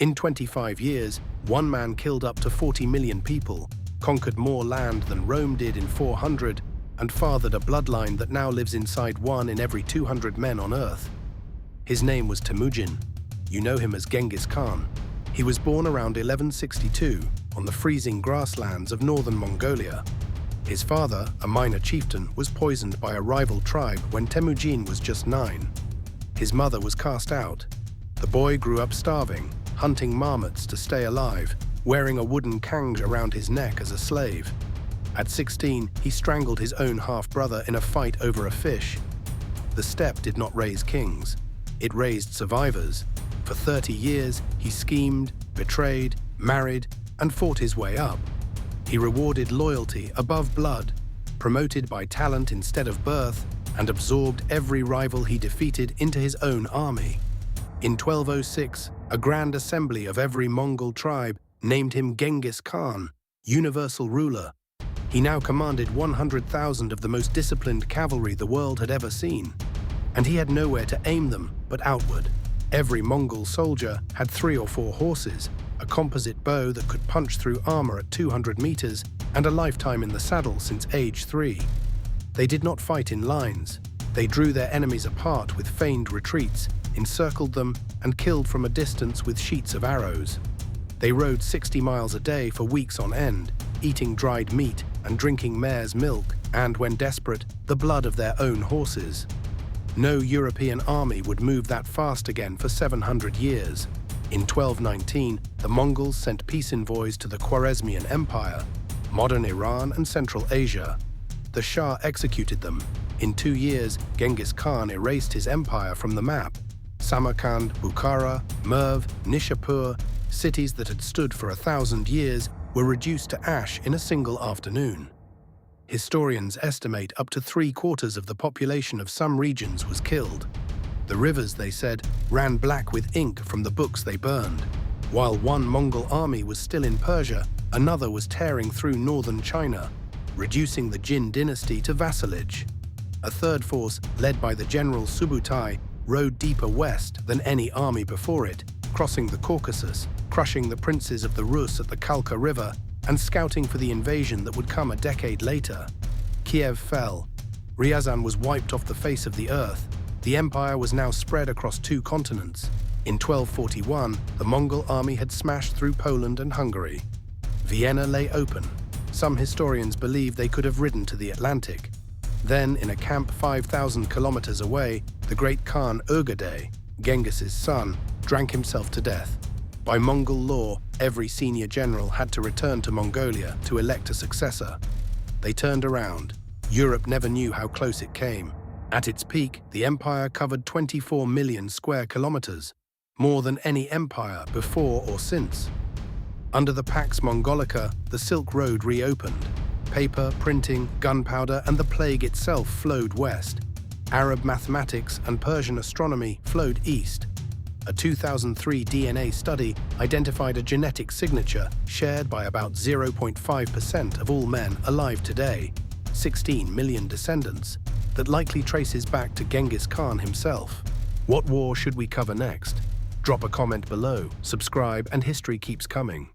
In 25 years, one man killed up to 40 million people, conquered more land than Rome did in 400, and fathered a bloodline that now lives inside 1 in every 200 men on Earth. His name was Temüjin. You know him as Genghis Khan. He was born around 1162 on the freezing grasslands of northern Mongolia. His father, a minor chieftain, was poisoned by a rival tribe when Temüjin was just 9. His mother was cast out. The boy grew up starving, hunting marmots to stay alive, wearing a wooden kanj around his neck as a slave. At 16, he strangled his own half-brother in a fight over a fish. The steppe did not raise kings. It raised survivors. For 30 years, he schemed, betrayed, married, and fought his way up. He rewarded loyalty above blood, promoted by talent instead of birth, and absorbed every rival he defeated into his own army. In 1206, a grand assembly of every Mongol tribe named him Genghis Khan, universal ruler. He now commanded 100,000 of the most disciplined cavalry the world had ever seen. And he had nowhere to aim them but outward. Every Mongol soldier had 3 or 4 horses, a composite bow that could punch through armor at 200 meters, and a lifetime in the saddle since age 3. They did not fight in lines. They drew their enemies apart with feigned retreats, encircled them, and killed from a distance with sheets of arrows. They rode 60 miles a day for weeks on end, eating dried meat and drinking mare's milk, and, when desperate, the blood of their own horses. No European army would move that fast again for 700 years. In 1219, the Mongols sent peace envoys to the Khwarezmian Empire, modern Iran and Central Asia. The Shah executed them. In 2 years, Genghis Khan erased his empire from the map. Samarkand, Bukhara, Merv, Nishapur, cities that had stood for 1,000 years, were reduced to ash in a single afternoon. Historians estimate up to 3/4 of the population of some regions was killed. The rivers, they said, ran black with ink from the books they burned. While one Mongol army was still in Persia, another was tearing through northern China, reducing the Jin dynasty to vassalage. A third force, led by the general Subutai, rode deeper west than any army before it, crossing the Caucasus, crushing the princes of the Rus at the Kalka River, and scouting for the invasion that would come a decade later. Kiev fell. Ryazan was wiped off the face of the earth. The empire was now spread across 2 continents. In 1241, the Mongol army had smashed through Poland and Hungary. Vienna lay open. Some historians believe they could have ridden to the Atlantic. Then, in a camp 5,000 kilometers away, the great Khan Urgade, Genghis's son, drank himself to death. By Mongol law, every senior general had to return to Mongolia to elect a successor. They turned around. Europe never knew how close it came. At its peak, the empire covered 24 million square kilometers, more than any empire before or since. Under the Pax Mongolica, the Silk Road reopened. Paper, printing, gunpowder, and the plague itself flowed west. Arab mathematics and Persian astronomy flowed east. A 2003 DNA study identified a genetic signature shared by about 0.5% of all men alive today, 16 million descendants, that likely traces back to Genghis Khan himself. What war should we cover next? Drop a comment below, subscribe, and history keeps coming.